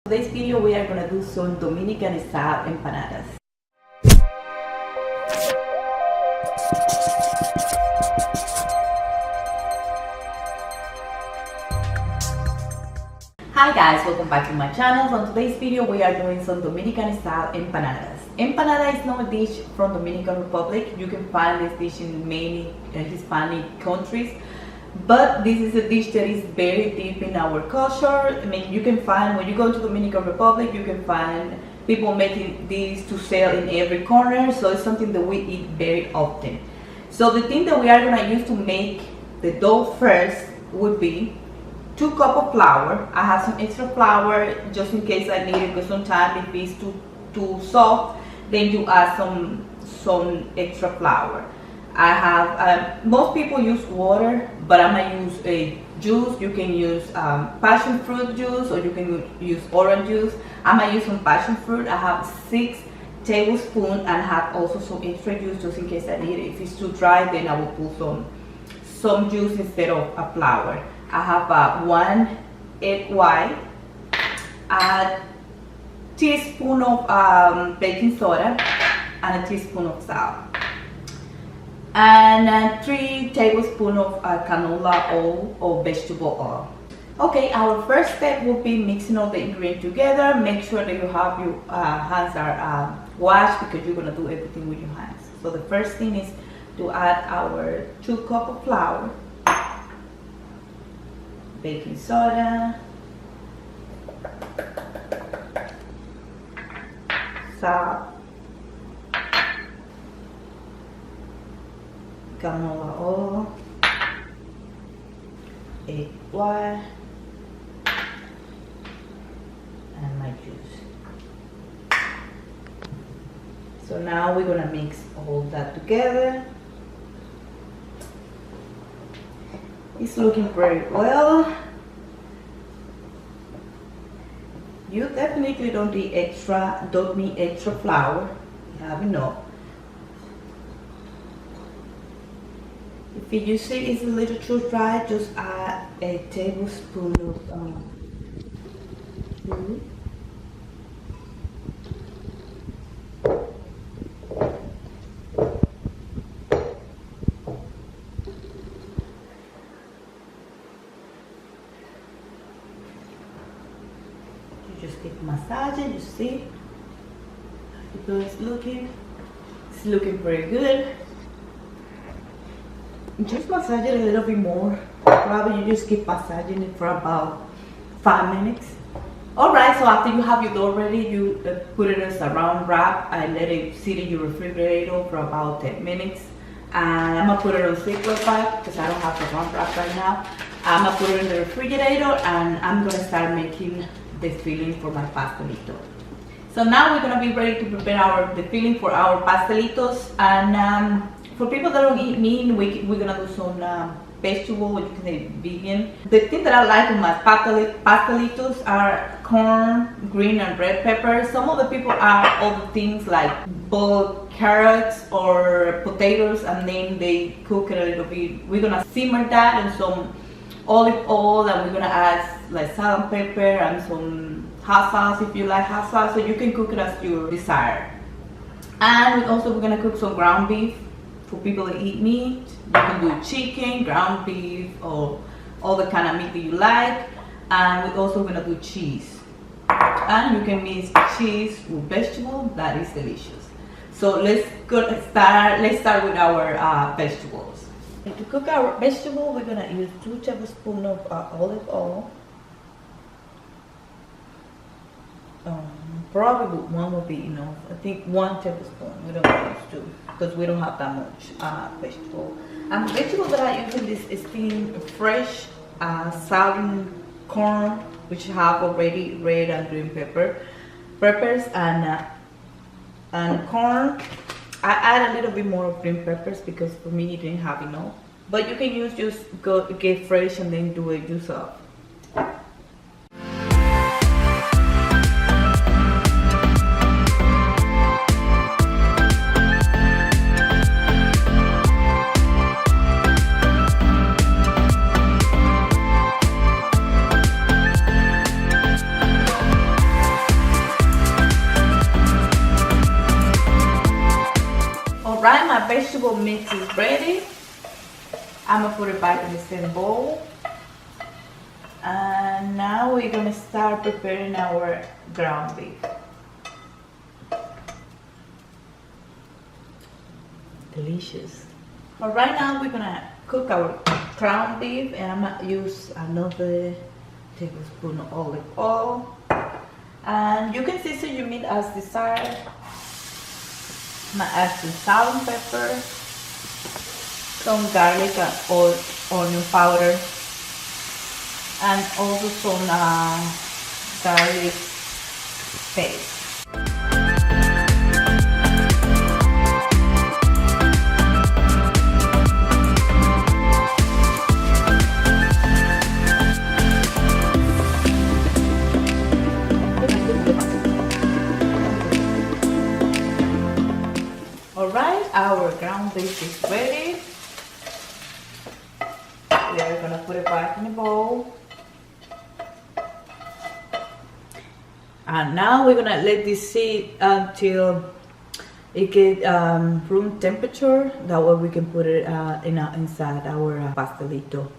In today's video we are gonna do some Dominican style empanadas. Hi guys, welcome back to my channel. On today's video we are doing some Dominican style empanadas. Empanada is not a dish from Dominican Republic. You can find this dish in many Hispanic countries, but this is a dish that is very deep in our culture. I mean, you can find, when you go to Dominican Republic, you can find people making this to sell in every corner, so it's something that we eat very often. So the thing that we are going to use to make the dough first would be 2 cups of flour. I have some extra flour just in case I need it, because sometimes if it's too soft, then you add some extra flour. I have, most people use water, but I'm gonna use a juice. You can use passion fruit juice, or you can use orange juice. I'm gonna use some passion fruit. I have 6 tablespoons, and have also some extra juice just in case I need it. If it's too dry, then I will put some juice instead of a flour. I have 1 egg white, a teaspoon of baking soda, and a teaspoon of salt, and 3 tablespoons of canola oil or vegetable oil. Okay, our first step will be mixing all the ingredients together. Make sure that you have your hands are washed, because you're gonna do everything with your hands. So the first thing is to add our 2 cups of flour, baking soda, salt, canola oil, egg white, and my juice. So now we're gonna mix all that together. It's looking very well. You definitely don't need extra flour. You have enough. If you see it's a little too dry, just add a tablespoon of fruit. Just keep massaging. You see it's looking very good. Just massage it a little bit more. Probably you just keep massaging it for about 5 minutes. Alright, so after you have your dough ready, you put it as a round wrap and let it sit in your refrigerator for about 10 minutes. And I'm gonna put it on Ziploc bag because I don't have the round wrap right now. I'm gonna put it in the refrigerator, and I'm gonna start making the filling for my pastelito. So now we're gonna be ready to prepare the filling for our pastelitos. And for people that don't eat meat, we're gonna do some vegetable, or you can say vegan. The thing that I like with my pastelitos are corn, green and red peppers. Some of the people add other things like boiled carrots or potatoes, and then they cook it a little bit. We're gonna simmer that in some olive oil, and we're gonna add like salt and pepper and some hot sauce if you like hot sauce. So you can cook it as you desire. And we're gonna cook some ground beef. For people that eat meat, you can do chicken, ground beef, or all the kind of meat that you like. And we're also gonna do cheese. And you can mix cheese with vegetable. That is delicious. So let's start with our vegetables. And to cook our vegetable, we're gonna use 2 tablespoons of olive oil. Probably 1 will be enough. I think 1 tablespoon. We don't use 2 because we don't have that much vegetable. And the vegetable that I use in this is steamed fresh southern corn, which have already red and green peppers, and corn. I add a little bit more of green peppers because for me it didn't have enough. But you can use get fresh and then do a juice up. vegetable mix is ready. I'm gonna put it back in the same bowl. And now we're gonna start preparing our ground beef. Delicious. But right now we're gonna cook our ground beef, and I'm gonna use another tablespoon of olive oil. And you can season your meat as desired. I'm gonna add some salt and pepper, some garlic and onion powder, and also some garlic paste. Alright, our ground beef is ready. We are gonna put it back in the bowl. And now we're gonna let this sit until it gets room temperature. That way we can put it inside our pastelito.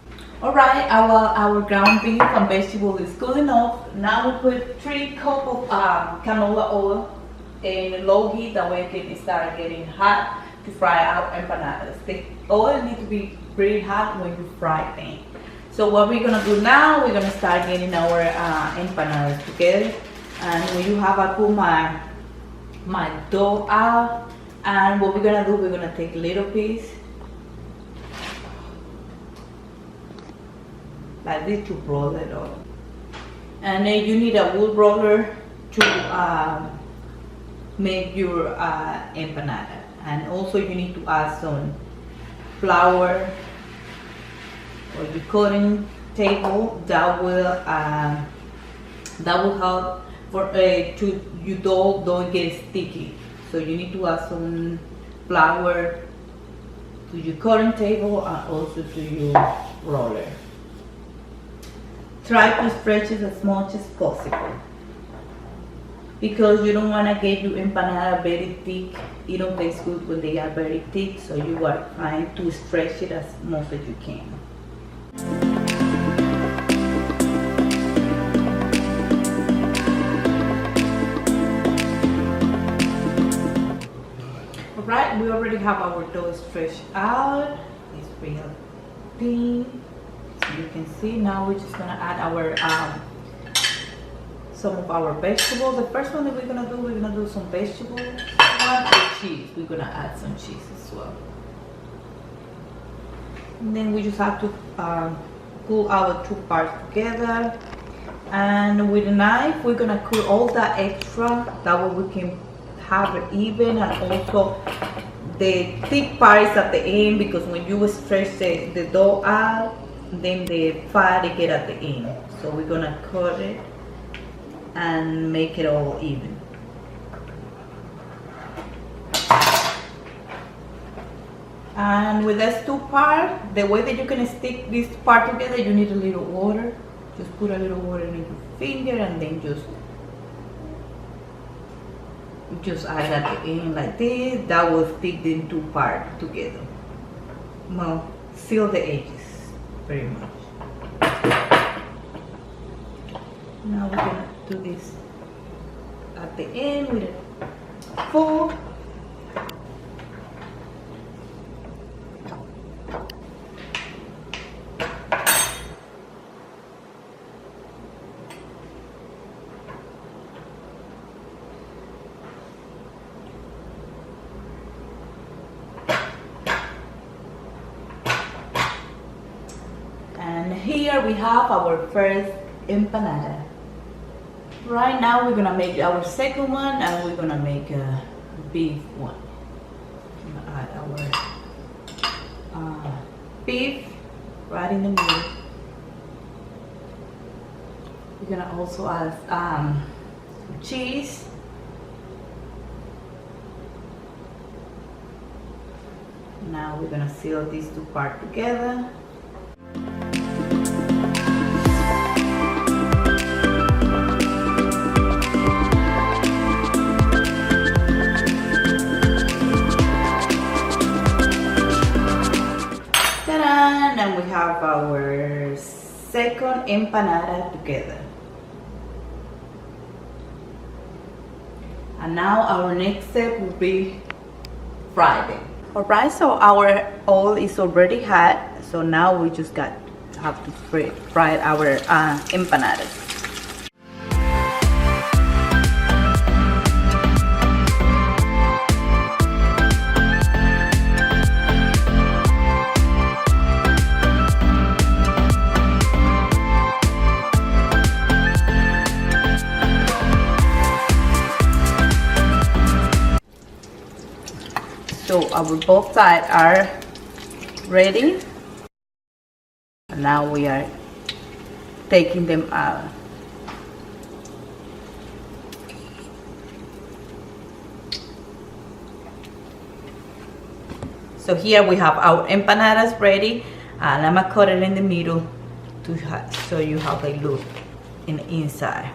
Alright, our ground beef and vegetable is good enough. Now we put 3 cups of canola oil in low heat. That way it can start getting hot to fry our empanadas. The oil needs to be pretty hot when you fry things. So what we're gonna do now, we're gonna start getting our empanadas together. And when you have, I put my dough out, and what we're gonna do, we're gonna take a little piece like this to roll it up. And then you need a wood roller to make your empanada. And also you need to add some flour or your cutting table. That will help for to your dough don't get sticky. So you need to add some flour to your cutting table and also to your roller. Try to stretch it as much as possible, because you don't want to get your empanada very thick. It don't taste good when they are very thick, so you are trying to stretch it as much as you can. Alright, we already have our dough stretched out. It's real thin. So you can see now we're just gonna add our some of our vegetables. The first one that we're gonna do some vegetables. One with cheese. We're gonna add some cheese as well. And then we just have to pull our 2 parts together. And with a knife, we're gonna cut all that extra. That way we can have it even, and also the thick part is at the end, because when you stretch the dough out, then the fat they get at the end. So we're gonna cut it and make it all even. And with these 2 parts, the way that you can stick this part together, you need a little water. Just put a little water in your finger and then just add at the end like this. That will stick the 2 parts together. Well, seal the edges very much. Now we're gonna do this at the end with a fork. And here we have our first empanada. Right now we're gonna make our second one, and we're gonna make a beef one. I'm gonna add our beef right in the middle. We're gonna also add some cheese. Now we're gonna seal these 2 parts together. have our second empanada together. And now our next step will be fry them. Alright, so our oil is already hot. So now we just have to fry our empanadas. So our both sides are ready. And now we are taking them out. So here we have our empanadas ready, and I'm gonna cut it in the middle to show you how they look in the inside.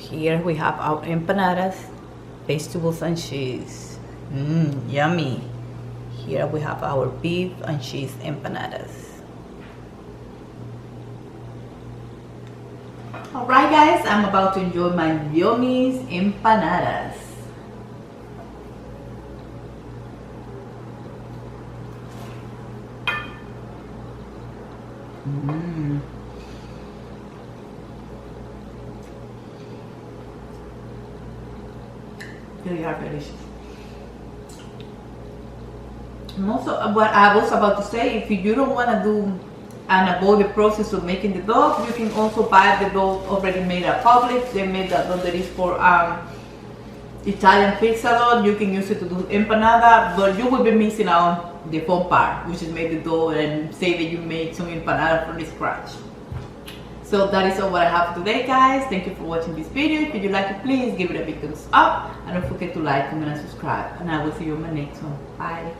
Here we have our empanadas, vegetables and cheese. Yummy. Here we have our beef and cheese empanadas. Alright guys, I'm about to enjoy my yummy empanadas. They are delicious. And also, what I was about to say, if you don't want to do and avoid the process of making the dough, you can also buy the dough already made at Publix. They made that dough that is for Italian pizza dough. You can use it to do empanada, but you will be missing out the fun part, which is make the dough and say that you made some empanada from the scratch. So that is all what I have today, guys. Thank you for watching this video. If you like it, please give it a big thumbs up. And don't forget to like, comment, and subscribe. And I will see you on my next one. Bye.